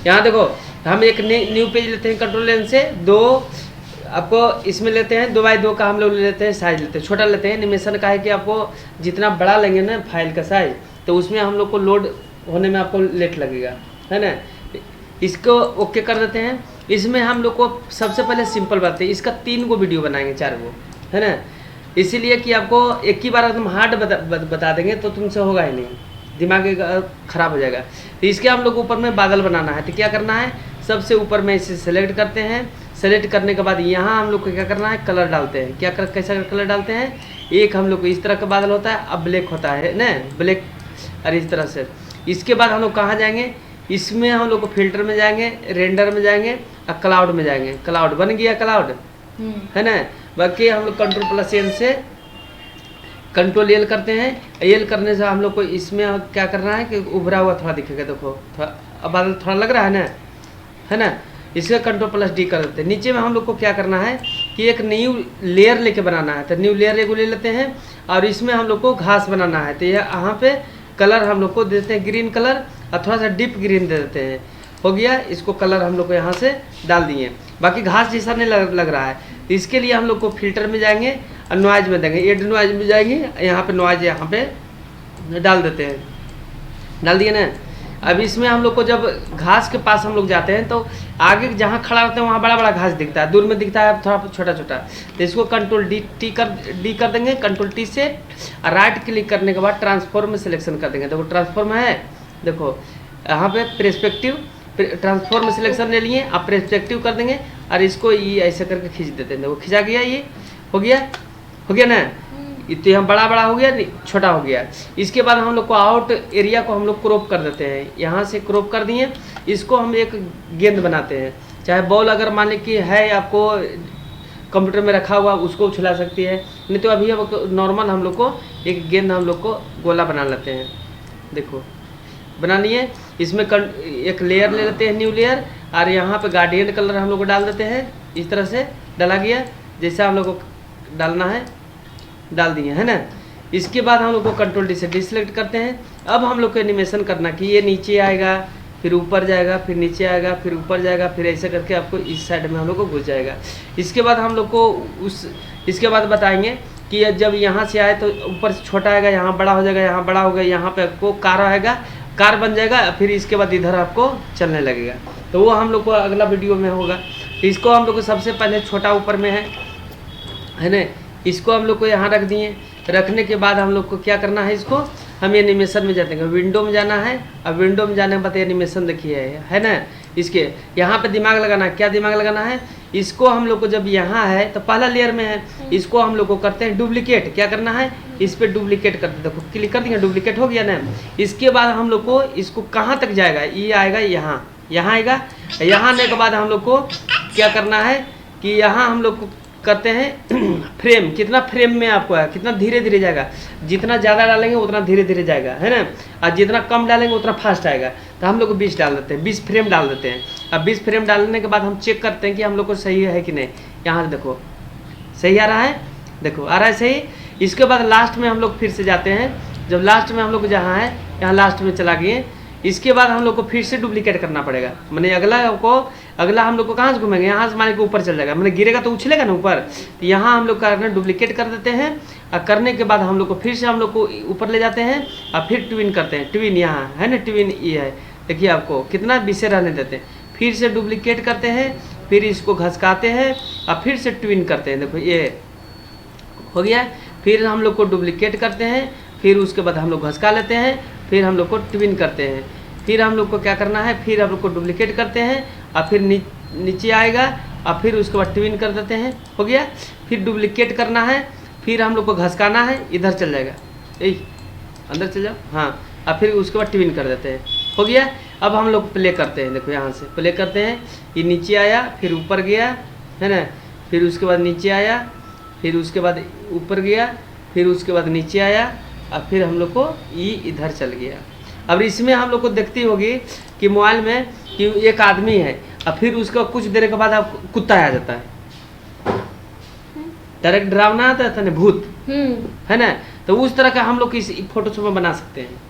यहाँ देखो हम एक न्यू पेज लेते हैं कंट्रोल लेंस से, दो आपको इसमें लेते हैं 2x2 का हम लोग लेते हैं साइज, लेते हैं छोटा लेते हैं। एनिमेशन का है कि आपको जितना बड़ा लेंगे ना फाइल का साइज, तो उसमें हम लोग को लोड होने में आपको लेट लगेगा, है ना। इसको ओके कर देते हैं। इसमें हम लोग को सबसे पहले सिंपल बात है, इसका 3 गो वीडियो बनाएंगे, 4 गो, है ना। इसीलिए कि आपको एक ही बार तुम हार्ड बता देंगे तो तुमसे होगा ही नहीं, दिमाग खराब हो जाएगा। तो इसके हम लोग ऊपर में बादल बनाना है, तो क्या करना है, सबसे ऊपर में इसे सेलेक्ट करते हैं। सेलेक्ट करने के बाद यहाँ हम लोग को क्या करना है, कलर डालते हैं। कैसा कलर डालते हैं, एक हम लोग को इस तरह का बादल होता है, अब ब्लैक होता है ना, ब्लैक, और इस तरह से। इसके बाद हम लोग कहाँ जाएंगे, इसमें हम लोग को फिल्टर में जाएंगे, रेंडर में जाएंगे और क्लाउड में जाएंगे। क्लाउड बन गया, क्लाउड है ना। बाकी हम लोग कंट्रोल+N से कंट्रोल L करते हैं। L करने से हम लोग को इसमें क्या करना है कि उभरा हुआ थोड़ा दिखेगा, देखो थोड़ा अब बादल थोड़ा लग रहा है ना। इसका कंट्रोल+D कर देते हैं। नीचे में हम लोग को क्या करना है कि एक न्यू लेयर लेके बनाना है, तो न्यू लेयर एक ले लेते हैं और इसमें हम लोग को घास बनाना है। तो यहाँ पे कलर हम लोग को देते हैं ग्रीन कलर और थोड़ा सा डीप ग्रीन दे देते हैं, हो गया। इसको कलर हम लोग को यहाँ से डाल दिए, बाकी घास जैसा नहीं लग रहा है। तो इसके लिए हम लोग को फिल्टर में जाएंगे और नॉइज में देंगे, एड नॉइज में जाएंगे, यहाँ पे नॉइज यहाँ पे डाल देते हैं, डाल दिए ना। अब इसमें हम लोग को जब घास के पास हम लोग जाते हैं तो आगे जहाँ खड़ा होते हैं वहाँ बड़ा बड़ा घास दिखता है, दूर में दिखता है थोड़ा छोटा छोटा। तो इसको कंट्रोल डी कर देंगे, कंट्रोल T से राइट क्लिक करने के बाद ट्रांसफॉर्म में सिलेक्शन कर देंगे। देखो ट्रांसफॉर्म है, देखो यहाँ पे पर्सपेक्टिव ट्रांसफॉर्म में सिलेक्शन ले लिए, आप पर्सपेक्टिव कर देंगे और इसको ये ऐसे करके खींच देते हैं। देखो खिंचा गया, ये हो गया ना। तो यहाँ बड़ा बड़ा हो गया, छोटा हो गया। इसके बाद हम लोग को आउट एरिया को हम लोग क्रॉप कर देते हैं, यहाँ से क्रॉप कर दिए। इसको हम एक गेंद बनाते हैं, चाहे बॉल अगर मान ली कि है आपको कंप्यूटर में रखा हुआ उसको उछला सकती है, नहीं तो अभी अब नॉर्मल हम लोग को एक गेंद हम लोग को गोला बना लेते हैं। देखो बना लिए। इसमें एक लेयर ले लेते हैं, न्यू लेयर, और यहाँ पे गार्डियन कलर हम लोग को डाल देते हैं। इस तरह से डाला गया, जैसा हम लोग को डालना है डाल दिए, है ना। इसके बाद हम लोग को कंट्रोल D से डिसेलेक्ट करते हैं। अब हम लोग को एनिमेशन करना कि ये नीचे आएगा, फिर ऊपर जाएगा, फिर नीचे आएगा, फिर ऊपर जाएगा, फिर ऐसे करके आपको इस साइड में हम लोग को घुस जाएगा। इसके बाद हम लोग को इसके बाद बताएंगे कि जब यहाँ से आए तो ऊपर से छोटा आएगा, यहाँ बड़ा हो जाएगा, यहाँ बड़ा होगा, यहाँ पे आपको कार आएगा, कार बन जाएगा, फिर इसके बाद इधर आपको चलने लगेगा। तो वो हम लोग को अगला वीडियो में होगा। तो इसको हम लोग को सबसे पहले छोटा ऊपर में है ना, इसको हम लोग को यहाँ रख दिए। रखने के बाद हम लोग को क्या करना है, इसको हम एनिमेशन में जाते हैं, विंडो में जाना है। अब विंडो में जाने के बाद एनिमेशन देखिए, है ना। इसके यहाँ पे दिमाग लगाना है, क्या दिमाग लगाना है, इसको हम लोग को जब यहाँ है तो पहला लेयर में है, इसको हम लोग को करते हैं डुप्लीकेट। क्या करना है, इस पर डुप्लीकेट करते हैं, देखो क्लिक कर दिया, डुप्लीकेट हो गया ना। इसके बाद हम लोग को इसको कहाँ तक जाएगा, ये आएगा यहाँ आएगा। यहाँ आने के बाद हम लोग को क्या करना है कि यहाँ हम लोग को करते हैं फ्रेम, कितना फ्रेम में आपको है, कितना धीरे धीरे जाएगा। जितना ज़्यादा डालेंगे उतना धीरे धीरे जाएगा, है ना, और जितना कम डालेंगे उतना फास्ट आएगा। तो हम लोग को 20 डाल देते हैं, 20 फ्रेम डाल देते हैं। अब 20 फ्रेम डालने के बाद हम चेक करते हैं कि हम लोग को सही है कि नहीं। यहाँ देखो सही आ रहा है, देखो आ रहा है सही। इसके बाद लास्ट में हम लोग फिर से जाते हैं, जब लास्ट में हम लोग जहाँ है यहाँ लास्ट में चला गए। इसके बाद हम लोग को फिर से डुप्लीकेट करना पड़ेगा, मैंने अगला हम लोग को कहाँ से घूमेंगे, यहाँ से मान के ऊपर चल जाएगा, मैंने गिरेगा तो उछलेगा ना ऊपर। तो यहाँ हम लोग करना डुप्लीकेट कर देते हैं, और करने के बाद हम लोग को फिर से हम लोग को ऊपर ले जाते हैं और फिर ट्विन करते हैं। ट्विन यहाँ है ना, ट्विन ये है, देखिए आपको कितना विषय रहने देते हैं। फिर से डुप्लीकेट करते हैं, फिर इसको घसकाते हैं और फिर से ट्विन करते हैं, देखो ये हो गया। फिर हम लोग को डुप्लीकेट करते हैं, फिर उसके बाद हम लोग घसका लेते हैं, फिर हम लोग को ट्विन करते हैं। फिर हम लोग को क्या करना है, फिर हम लोग को डुप्लीकेट करते हैं और फिर नीचे आएगा और फिर उसके बाद ट्विन कर देते हैं, हो गया। फिर डुप्लीकेट करना है, फिर हम लोग को घसकाना है, इधर चल जाएगा, यही अंदर चल जाओ, हाँ। और फिर उसके बाद ट्विन कर देते हैं, हो गया। अब हम लोग प्ले करते हैं, देखो यहाँ से प्ले करते हैं, ये नीचे आया, फिर ऊपर गया, है ना, फिर उसके बाद नीचे आया, फिर उसके बाद ऊपर गया, फिर उसके बाद नीचे आया, और फिर हम लोग को ये इधर चल गया। अब इसमें हम लोग को देखती होगी कि मोबाइल में कि एक आदमी है और फिर उसका कुछ देर के बाद आप कुत्ता आ जाता है, डायरेक्ट डरावना आता है ना, भूत, है ना। तो उस तरह का हम लोग इस फोटोशॉप में बना सकते हैं,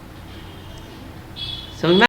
समझ में।